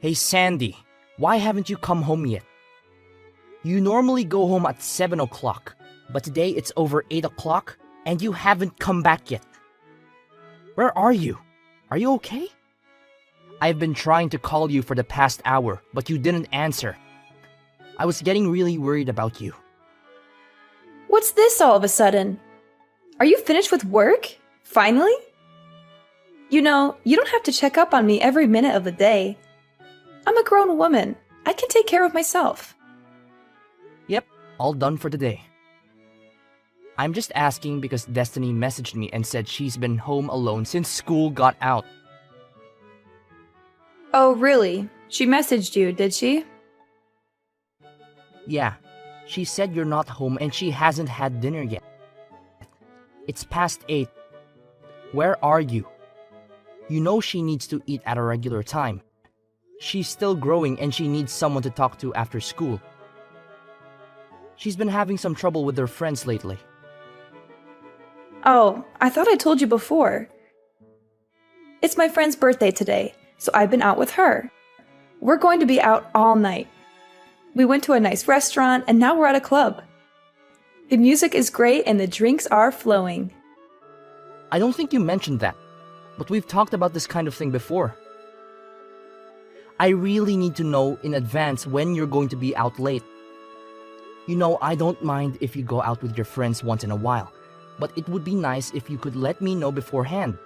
Hey Sandy, why haven't you come home yet? You normally go home at 7 o'clock, but today it's over 8 o'clock and you haven't come back yet. Where are you? Are you okay? I've been trying to call you for the past hour, but you didn't answer. I was getting really worried about you. What's this all of a sudden? Are you finished with work? Finally? You know, you don't have to check up on me every minute of the day. I'm a grown woman. I can take care of myself. Yep, all done for today. I'm just asking because Destiny messaged me and said she's been home alone since school got out. Oh, really? She messaged you, did she? Yeah, she said you're not home and she hasn't had dinner yet. It's past 8. Where are you? You know she needs to eat at a regular time. She's still growing and she needs someone to talk to after school. She's been having some trouble with her friends lately. Oh, I thought I told you before. It's my friend's birthday today, so I've been out with her. We're going to be out all night. We went to a nice restaurant and now we're at a club. The music is great and the drinks are flowing. I don't think you mentioned that, but we've talked about this kind of thing before. I really need to know in advance when you're going to be out late. You know, I don't mind if you go out with your friends once in a while, but it would be nice if you could let me know beforehand,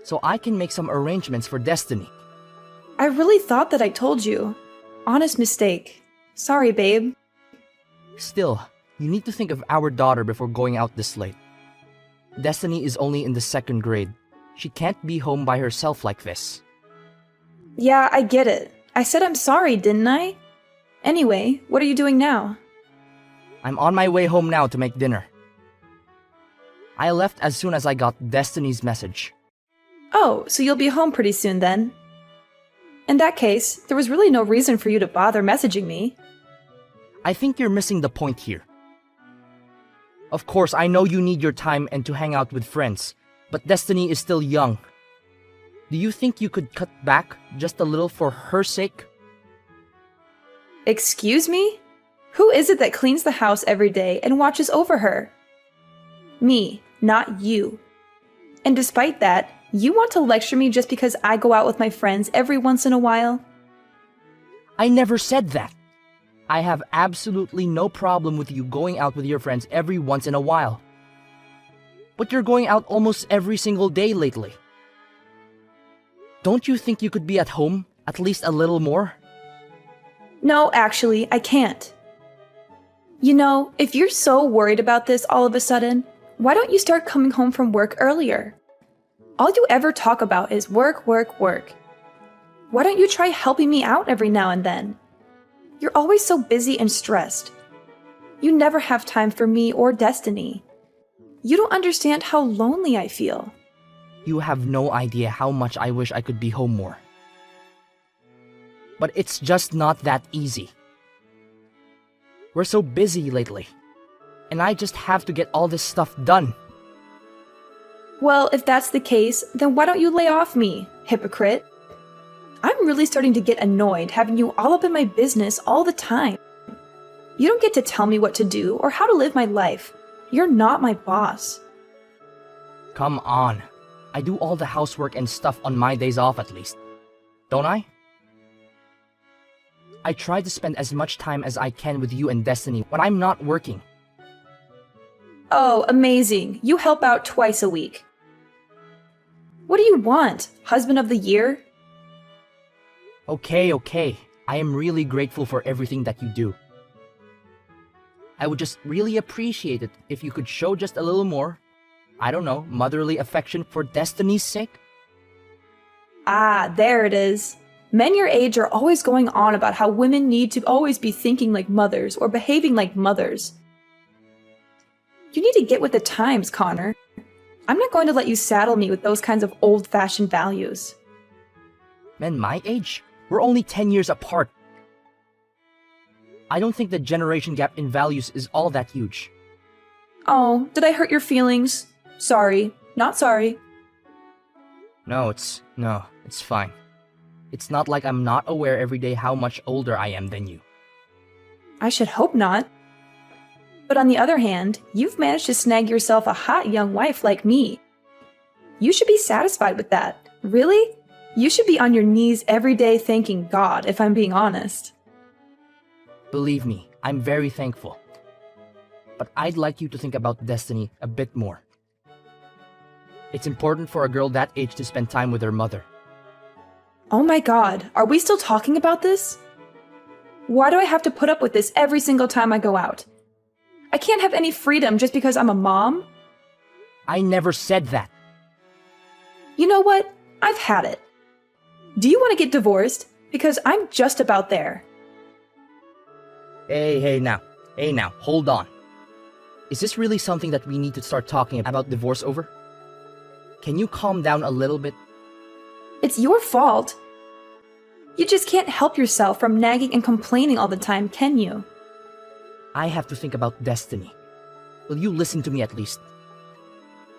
so I can make some arrangements for Destiny. I really thought that I told you. Honest mistake. Sorry, babe. Still, you need to think of our daughter before going out this late. Destiny is only in the 2nd grade. She can't be home by herself like this. Yeah, I get it. I said I'm sorry, didn't I? Anyway, what are you doing now? I'm on my way home now to make dinner. I left as soon as I got Destiny's message. Oh, so you'll be home pretty soon then. In that case, there was really no reason for you to bother messaging me. I think you're missing the point here. Of course, I know you need your time and to hang out with friends, but Destiny is still young. Do you think you could cut back just a little for her sake? Excuse me? Who is it that cleans the house every day and watches over her? Me, not you. And despite that, you want to lecture me just because I go out with my friends every once in a while? I never said that. I have absolutely no problem with you going out with your friends every once in a while. But you're going out almost every single day lately. Don't you think you could be at home at least a little more? No, actually, I can't. You know, if you're so worried about this all of a sudden, why don't you start coming home from work earlier? All you ever talk about is work, work, work. Why don't you try helping me out every now and then? You're always so busy and stressed. You never have time for me or Destiny. You don't understand how lonely I feel. You have no idea how much I wish I could be home more. But it's just not that easy. We're so busy lately, and I just have to get all this stuff done. Well, if that's the case, then why don't you lay off me, hypocrite? I'm really starting to get annoyed having you all up in my business all the time. You don't get to tell me what to do or how to live my life. You're not my boss. Come on. I do all the housework and stuff on my days off at least. Don't I? I try to spend as much time as I can with you and Destiny when I'm not working. Oh, amazing. You help out twice a week. What do you want? Husband of the year? Okay. I am really grateful for everything that you do. I would just really appreciate it if you could show just a little more, I don't know, motherly affection for Destiny's sake. Ah, there it is. Men your age are always going on about how women need to always be thinking like mothers or behaving like mothers. You need to get with the times, Connor. I'm not going to let you saddle me with those kinds of old-fashioned values. Men my age? We're only 10 years apart. I don't think the generation gap in values is all that huge. Oh, did I hurt your feelings? Sorry. Not sorry. No, it's fine. It's not like I'm not aware every day how much older I am than you. I should hope not. But on the other hand, you've managed to snag yourself a hot young wife like me. You should be satisfied with that. Really? You should be on your knees every day thanking God, if I'm being honest. Believe me, I'm very thankful. But I'd like you to think about Destiny a bit more. It's important for a girl that age to spend time with her mother. Oh my God, are we still talking about this? Why do I have to put up with this every single time I go out? I can't have any freedom just because I'm a mom? I never said that. You know what? I've had it. Do you want to get divorced? Because I'm just about there. Hey now, hold on. Is this really something that we need to start talking about divorce over? Can you calm down a little bit? It's your fault. You just can't help yourself from nagging and complaining all the time, can you? I have to think about Destiny. Will you listen to me at least?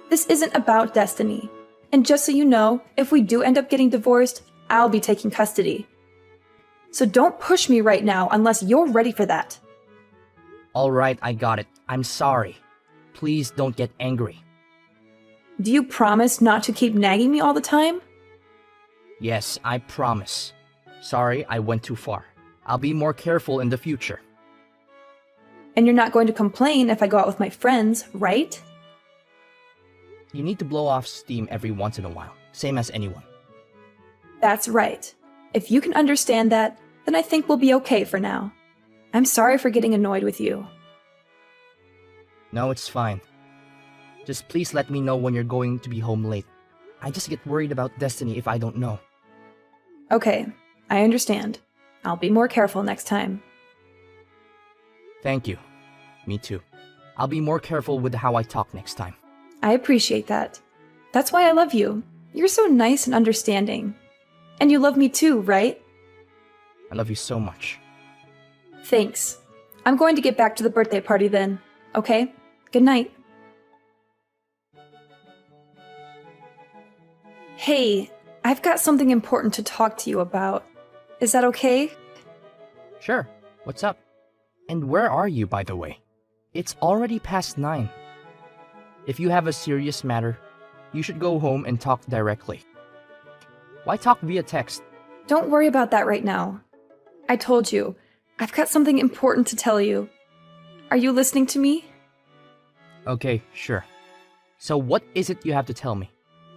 This isn't about Destiny. And just so you know, if we do end up getting divorced, I'll be taking custody. So don't push me right now unless you're ready for that. Alright, I got it. I'm sorry. Please don't get angry. Do you promise not to keep nagging me all the time? Yes, I promise. Sorry, I went too far. I'll be more careful in the future. And you're not going to complain if I go out with my friends, right? You need to blow off steam every once in a while, same as anyone. That's right. If you can understand that, then I think we'll be okay for now. I'm sorry for getting annoyed with you. No, it's fine. Just please let me know when you're going to be home late. I just get worried about Destiny if I don't know. Okay, I understand. I'll be more careful next time. Thank you. Me too. I'll be more careful with how I talk next time. I appreciate that. That's why I love you. You're so nice and understanding. And you love me too, right? I love you so much. Thanks. I'm going to get back to the birthday party then. Okay? Good night. Hey, I've got something important to talk to you about. Is that okay? Sure. What's up? And where are you, by the way? It's already past 9. If you have a serious matter, you should go home and talk directly. Why talk via text? Don't worry about that right now. I told you, I've got something important to tell you. Are you listening to me? Okay, sure. So what is it you have to tell me?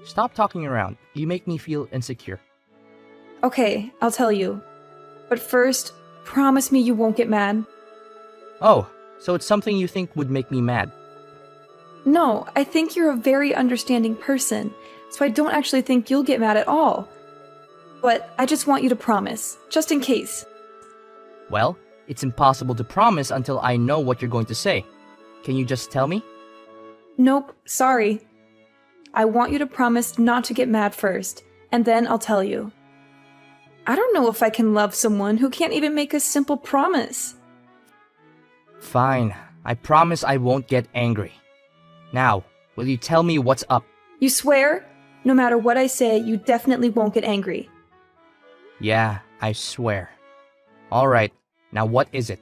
Stop talking around. You make me feel insecure. Okay, I'll tell you. But first, promise me you won't get mad. Oh, so it's something you think would make me mad. No, I think you're a very understanding person, so I don't actually think you'll get mad at all. But I just want you to promise, just in case. Well, it's impossible to promise until I know what you're going to say. Can you just tell me? Nope, sorry. I want you to promise not to get mad first, and then I'll tell you. I don't know if I can love someone who can't even make a simple promise. Fine. I promise I won't get angry. Now, will you tell me what's up? You swear? No matter what I say, you definitely won't get angry. Yeah, I swear. Alright, now what is it?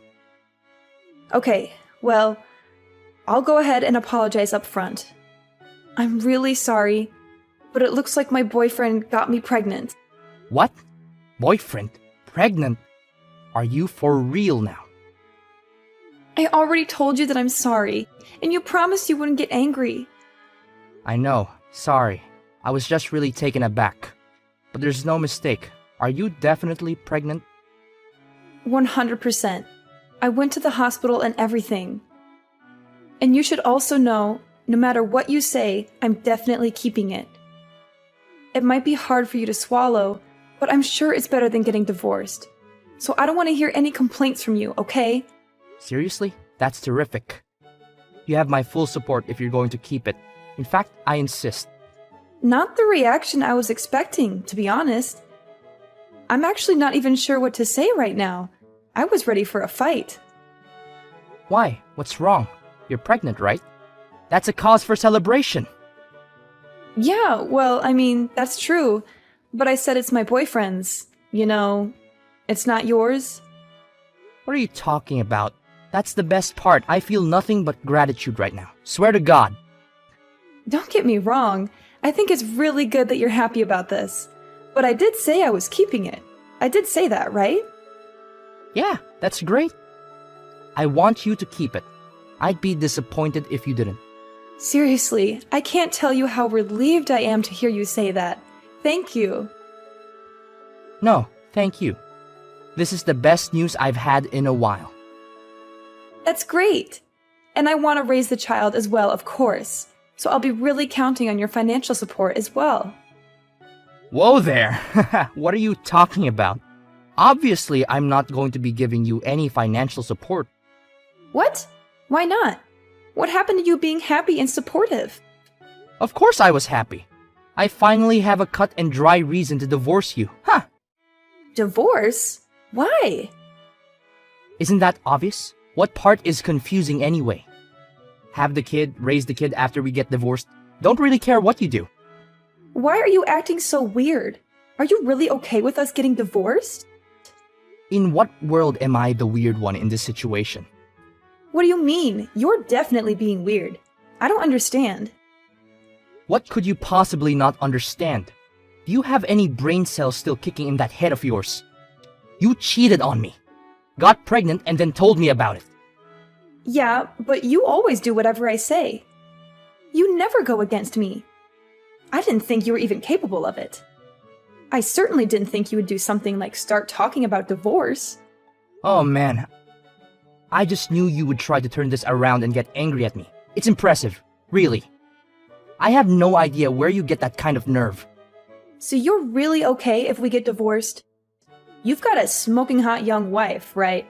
Okay, well, I'll go ahead and apologize up front. I'm really sorry, but it looks like my boyfriend got me pregnant. What? Boyfriend? Pregnant? Are you for real now? I already told you that I'm sorry, and you promised you wouldn't get angry. I know, sorry. I was just really taken aback. But there's no mistake. Are you definitely pregnant? 100%. I went to the hospital and everything. And you should also know, no matter what you say, I'm definitely keeping it. It might be hard for you to swallow, but I'm sure it's better than getting divorced. So I don't want to hear any complaints from you, okay? Seriously? That's terrific. You have my full support if you're going to keep it. In fact, I insist. Not the reaction I was expecting, to be honest. I'm actually not even sure what to say right now. I was ready for a fight. Why? What's wrong? You're pregnant, right? That's a cause for celebration. Yeah, well, I mean, that's true. But I said it's my boyfriend's. You know, it's not yours? What are you talking about? That's the best part. I feel nothing but gratitude right now. Swear to God. Don't get me wrong. I think it's really good that you're happy about this. But I did say I was keeping it. I did say that, right? Yeah, that's great. I want you to keep it. I'd be disappointed if you didn't. Seriously, I can't tell you how relieved I am to hear you say that. Thank you. No, thank you. This is the best news I've had in a while. That's great. And I want to raise the child as well, of course. So I'll be really counting on your financial support as well. Whoa there! What are you talking about? Obviously, I'm not going to be giving you any financial support. What? Why not? What happened to you being happy and supportive? Of course I was happy. I finally have a cut and dry reason to divorce you. Huh! Divorce? Why? Isn't that obvious? What part is confusing anyway? Have the kid, raise the kid after we get divorced. Don't really care what you do. Why are you acting so weird? Are you really okay with us getting divorced? In what world am I the weird one in this situation? What do you mean? You're definitely being weird. I don't understand. What could you possibly not understand? Do you have any brain cells still kicking in that head of yours? You cheated on me, got pregnant, and then told me about it. Yeah, but you always do whatever I say. You never go against me. I didn't think you were even capable of it. I certainly didn't think you would do something like start talking about divorce. Oh man, I just knew you would try to turn this around and get angry at me. It's impressive, really. I have no idea where you get that kind of nerve. So you're really okay if we get divorced? You've got a smoking hot young wife, right?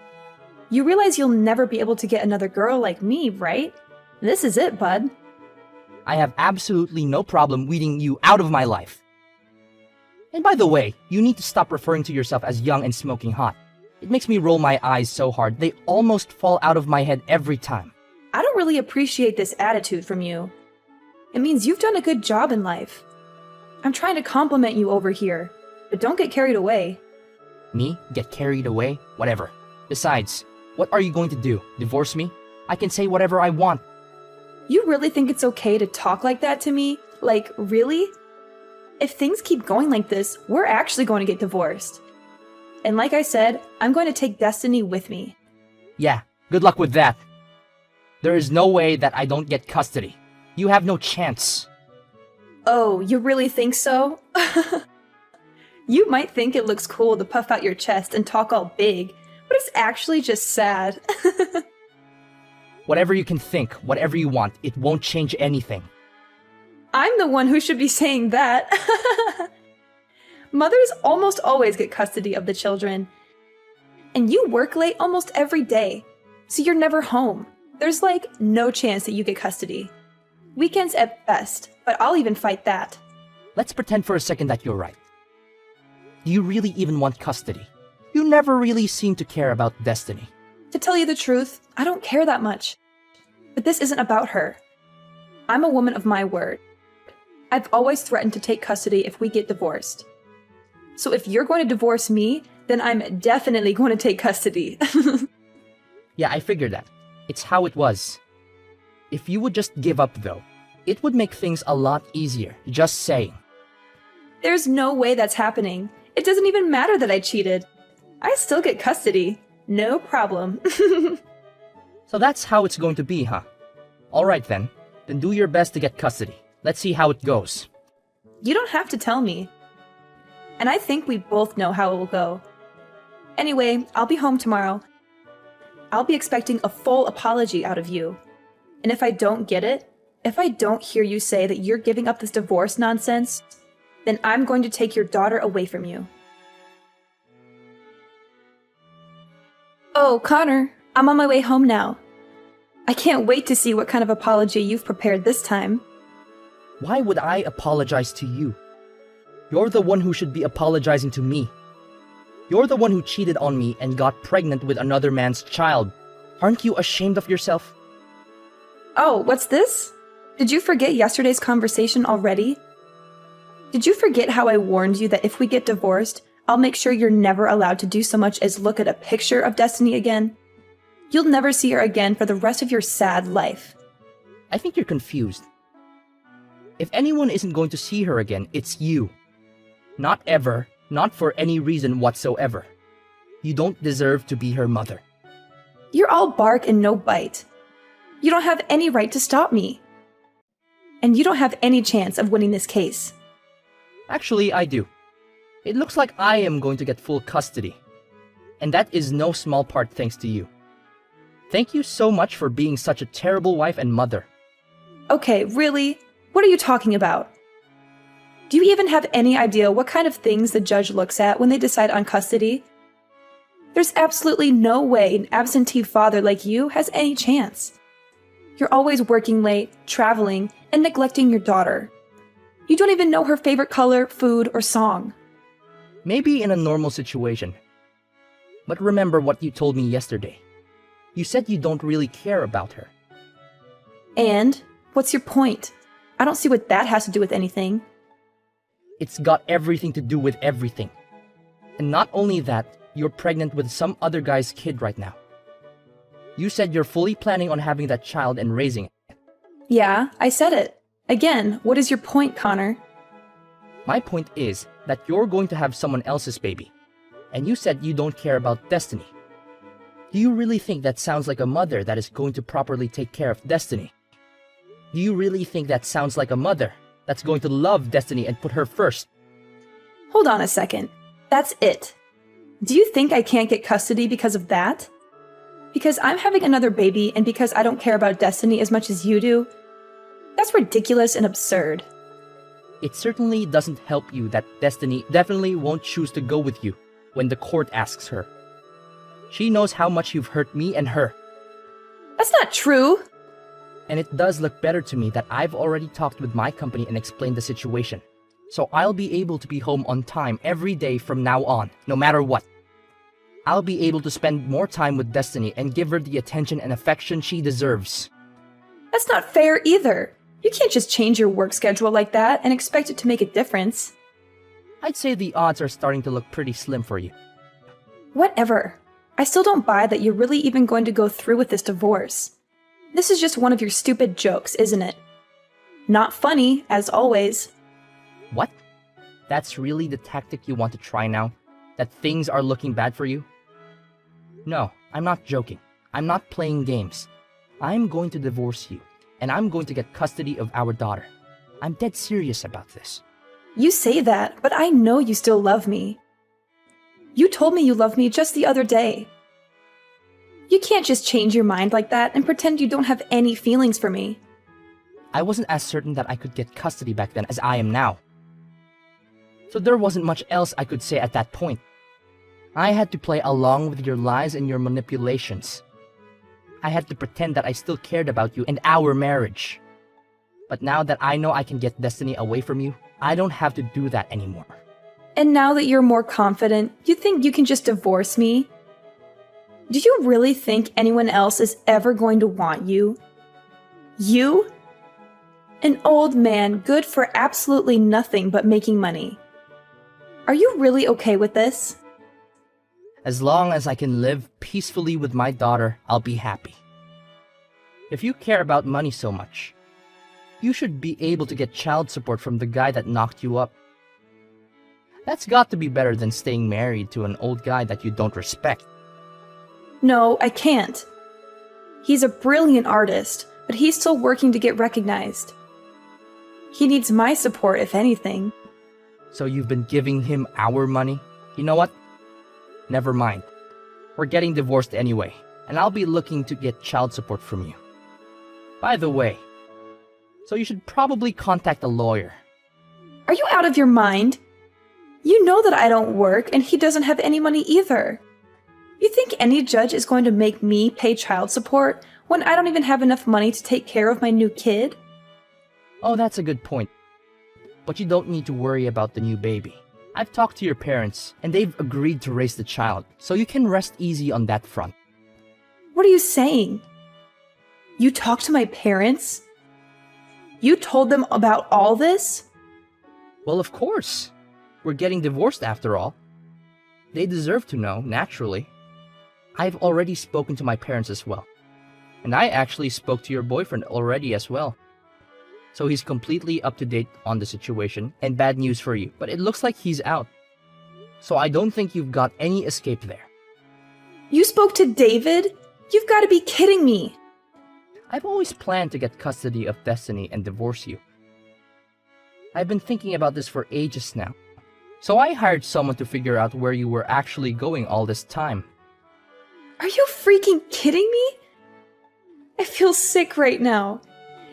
You realize you'll never be able to get another girl like me, right? This is it, bud. I have absolutely no problem weeding you out of my life. And by the way, you need to stop referring to yourself as young and smoking hot. It makes me roll my eyes so hard, they almost fall out of my head every time. I don't really appreciate this attitude from you. It means you've done a good job in life. I'm trying to compliment you over here, but don't get carried away. Me? Get carried away? Whatever. Besides, what are you going to do? Divorce me? I can say whatever I want. You really think it's okay to talk like that to me? Like, really? If things keep going like this, we're actually going to get divorced. And like I said, I'm going to take Destiny with me. Yeah, good luck with that. There is no way that I don't get custody. You have no chance. Oh, you really think so? You might think it looks cool to puff out your chest and talk all big, but it's actually just sad. Whatever you can think, whatever you want, it won't change anything. I'm the one who should be saying that. Mothers almost always get custody of the children. And you work late almost every day, so you're never home. There's like no chance that you get custody. Weekends at best, but I'll even fight that. Let's pretend for a second that you're right. Do you really even want custody? You never really seem to care about Destiny. To tell you the truth, I don't care that much. But this isn't about her. I'm a woman of my word. I've always threatened to take custody if we get divorced. So if you're going to divorce me, then I'm definitely going to take custody. Yeah, I figured that. It's how it was. If you would just give up though, it would make things a lot easier, just saying. There's no way that's happening. It doesn't even matter that I cheated. I still get custody. No problem. So that's how it's going to be, huh? Alright then. Then do your best to get custody. Let's see how it goes. You don't have to tell me. And I think we both know how it will go. Anyway, I'll be home tomorrow. I'll be expecting a full apology out of you. And if I don't get it, if I don't hear you say that you're giving up this divorce nonsense, then I'm going to take your daughter away from you. Oh, Connor, I'm on my way home now. I can't wait to see what kind of apology you've prepared this time. Why would I apologize to you? You're the one who should be apologizing to me. You're the one who cheated on me and got pregnant with another man's child. Aren't you ashamed of yourself? Oh, what's this? Did you forget yesterday's conversation already? Did you forget how I warned you that if we get divorced, I'll make sure you're never allowed to do so much as look at a picture of Destiny again. You'll never see her again for the rest of your sad life. I think you're confused. If anyone isn't going to see her again, it's you. Not ever, not for any reason whatsoever. You don't deserve to be her mother. You're all bark and no bite. You don't have any right to stop me. And you don't have any chance of winning this case. Actually, I do. It looks like I am going to get full custody. And that is no small part thanks to you. Thank you so much for being such a terrible wife and mother. Okay, really? What are you talking about? Do you even have any idea what kind of things the judge looks at when they decide on custody? There's absolutely no way an absentee father like you has any chance. You're always working late, traveling, and neglecting your daughter. You don't even know her favorite color, food, or song. Maybe in a normal situation. But remember what you told me yesterday. You said you don't really care about her. And? What's your point? I don't see what that has to do with anything. It's got everything to do with everything. And not only that, you're pregnant with some other guy's kid right now. You said you're fully planning on having that child and raising it. Yeah, I said it. Again, what is your point, Connor? My point is that you're going to have someone else's baby. And you said you don't care about Destiny. Do you really think that sounds like a mother that is going to properly take care of Destiny? Do you really think that sounds like a mother that's going to love Destiny and put her first? Hold on a second. That's it. Do you think I can't get custody because of that? Because I'm having another baby and because I don't care about Destiny as much as you do? That's ridiculous and absurd. It certainly doesn't help you that Destiny definitely won't choose to go with you when the court asks her. She knows how much you've hurt me and her. That's not true! And it does look better to me that I've already talked with my company and explained the situation. So I'll be able to be home on time every day from now on, no matter what. I'll be able to spend more time with Destiny and give her the attention and affection she deserves. That's not fair either. You can't just change your work schedule like that and expect it to make a difference. I'd say the odds are starting to look pretty slim for you. Whatever. I still don't buy that you're really even going to go through with this divorce. This is just one of your stupid jokes, isn't it? Not funny, as always. What? That's really the tactic you want to try now? That things are looking bad for you? No, I'm not joking. I'm not playing games. I'm going to divorce you, and I'm going to get custody of our daughter. I'm dead serious about this. You say that, but I know you still love me. You told me you loved me just the other day. You can't just change your mind like that and pretend you don't have any feelings for me. I wasn't as certain that I could get custody back then as I am now. So there wasn't much else I could say at that point. I had to play along with your lies and your manipulations. I had to pretend that I still cared about you and our marriage. But now that I know I can get Destiny away from you, I don't have to do that anymore. And now that you're more confident, you think you can just divorce me? Do you really think anyone else is ever going to want you? You? An old man good for absolutely nothing but making money. Are you really okay with this? As long as I can live peacefully with my daughter, I'll be happy. If you care about money so much, you should be able to get child support from the guy that knocked you up. That's got to be better than staying married to an old guy that you don't respect. No, I can't. He's a brilliant artist, but he's still working to get recognized. He needs my support, if anything. So you've been giving him our money? You know what? Never mind. We're getting divorced anyway, and I'll be looking to get child support from you. By the way, so you should probably contact a lawyer. Are you out of your mind? You know that I don't work and he doesn't have any money either. You think any judge is going to make me pay child support when I don't even have enough money to take care of my new kid? Oh, that's a good point. But you don't need to worry about the new baby. I've talked to your parents, and they've agreed to raise the child, so you can rest easy on that front. What are you saying? You talked to my parents? You told them about all this? Well, of course. We're getting divorced after all. They deserve to know, naturally. I've already spoken to my parents as well. And I actually spoke to your boyfriend already as well. So he's completely up to date on the situation, and bad news for you, but it looks like he's out. So I don't think you've got any escape there. You spoke to David? You've got to be kidding me. I've always planned to get custody of Destiny and divorce you. I've been thinking about this for ages now. So I hired someone to figure out where you were actually going all this time. Are you freaking kidding me? I feel sick right now.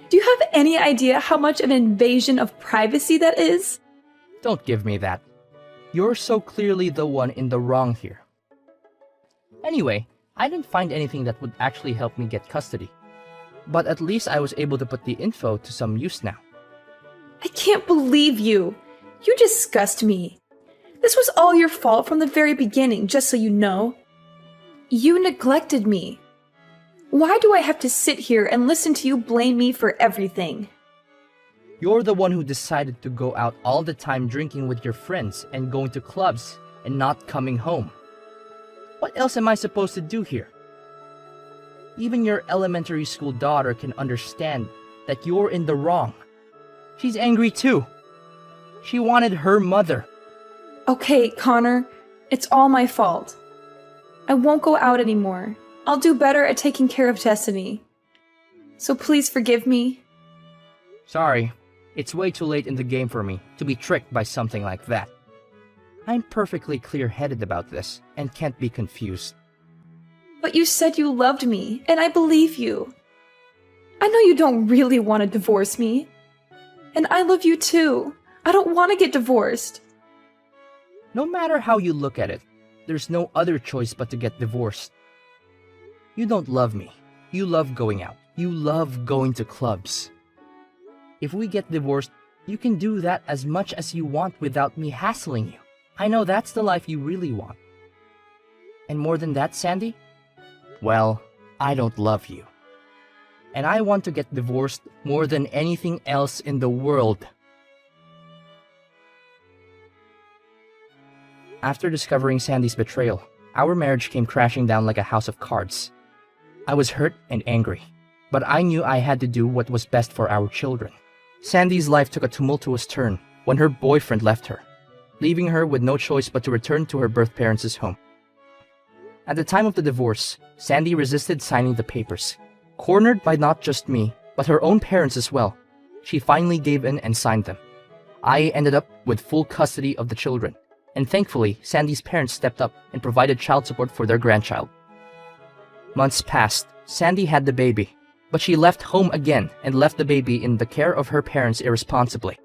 Do you have any idea how much of an invasion of privacy that is? Don't give me that. You're so clearly the one in the wrong here. Anyway, I didn't find anything that would actually help me get custody. But at least I was able to put the info to some use now. I can't believe you. You disgust me. This was all your fault from the very beginning, just so you know. You neglected me. Why do I have to sit here and listen to you blame me for everything? You're the one who decided to go out all the time drinking with your friends and going to clubs and not coming home. What else am I supposed to do here? Even your elementary school daughter can understand that you're in the wrong. She's angry too. She wanted her mother. Okay, Connor, it's all my fault. I won't go out anymore. I'll do better at taking care of Destiny. So please forgive me. Sorry, it's way too late in the game for me to be tricked by something like that. I'm perfectly clear-headed about this and can't be confused. But you said you loved me, and I believe you. I know you don't really want to divorce me. And I love you too. I don't want to get divorced. No matter how you look at it, there's no other choice but to get divorced. You don't love me. You love going out. You love going to clubs. If we get divorced, you can do that as much as you want without me hassling you. I know that's the life you really want. And more than that, Sandy? Well, I don't love you. And I want to get divorced more than anything else in the world. After discovering Sandy's betrayal, our marriage came crashing down like a house of cards. I was hurt and angry, but I knew I had to do what was best for our children. Sandy's life took a tumultuous turn when her boyfriend left her, leaving her with no choice but to return to her birth parents' home. At the time of the divorce, Sandy resisted signing the papers. Cornered by not just me, but her own parents as well, she finally gave in and signed them. I ended up with full custody of the children, and thankfully, Sandy's parents stepped up and provided child support for their grandchild. Months passed, Sandy had the baby, but she left home again and left the baby in the care of her parents irresponsibly.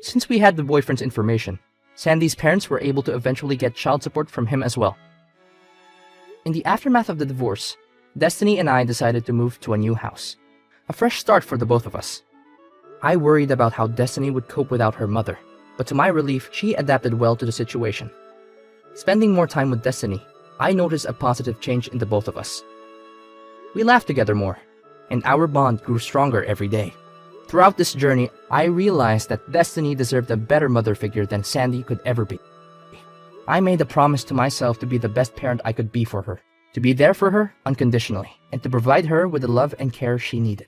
Since we had the boyfriend's information, Sandy's parents were able to eventually get child support from him as well. In the aftermath of the divorce, Destiny and I decided to move to a new house. A fresh start for the both of us. I worried about how Destiny would cope without her mother, but to my relief, she adapted well to the situation. Spending more time with Destiny, I noticed a positive change in the both of us. We laughed together more, and our bond grew stronger every day. Throughout this journey, I realized that Destiny deserved a better mother figure than Sandy could ever be. I made a promise to myself to be the best parent I could be for her, to be there for her unconditionally, and to provide her with the love and care she needed.